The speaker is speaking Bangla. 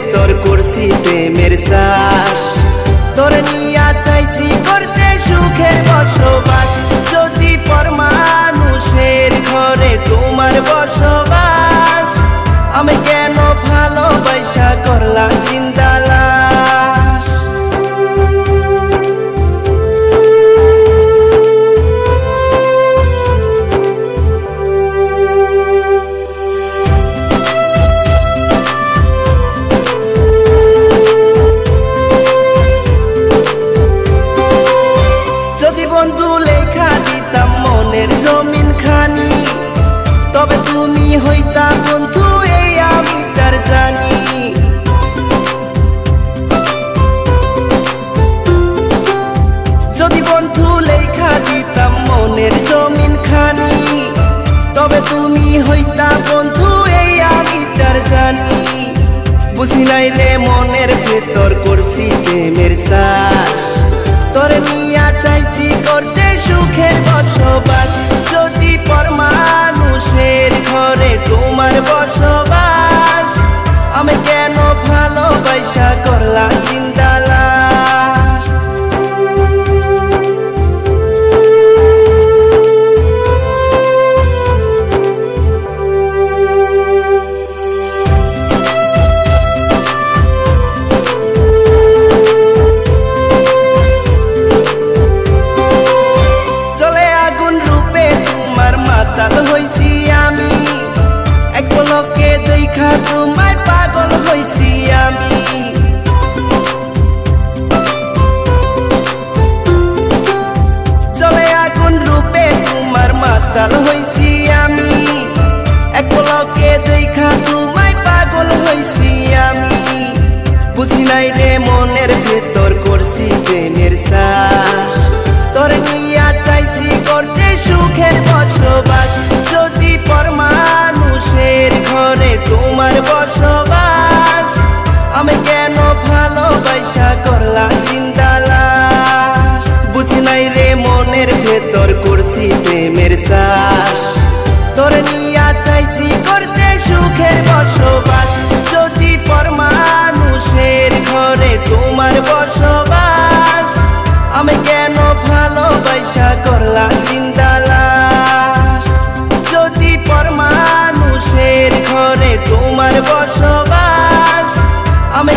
ভেতর করছি প্রেমের শ্বাস তোরে নিয়া চাইছি করতে সুখের বসবাস যদি পর মানুষের ঘরে তোমার বসবাস আমি কেন ভালোবাসা করলাম জিন্দা লাশ যদি বন্ধু লেখা দিতাম মনের জমিন খানি তবে তুমি হইতা বন্ধু এই আমি তার জানি যদি বন্ধু লেখা দিতাম মনের জমিন খানি তবে তুমি হইতা বন্ধু এই আমি তার জানি বুঝি নাই রে মনের ভেতর করছি প্রেমের শ্বাস তোরে নিয়া চাইছি করতে সুখের বসবাস যদি পর মানুষের ঘরে তোমার বসবাস আমি কেন ভালোবাসা করলাম জিন্দা লাশ হইছি আমি এক পলকে দেখা তোমায় পাগল হইছি আমি চলে আগুন রূপে তোমার মাতাল হইছি আমি এক পলকে দেখা তোমায় পাগল হইছি আমি বুঝি নাই রে মনের ভেতর করছি প্রেমের শ্বাস তোরে নিয়া চাইছি করতে সুখের বসবাস যদি পর মানুষের ঘরে তোমার বসবাস আমি কেন ভালোবাসা করলাম জিন্দা লাশ বুঝি নাই রে মনের ভেতর করছি প্রেমের শ্বাস তোরে নিয়া চাইছি করতে সুখের বসবাস যদি পর মানুষের ঘরে তোমার বসবাস আমি কেন ভালোবাসা করলাম জিন্দা লাশ যদি পর মানুষের ঘরে তোমার বসবাস আমি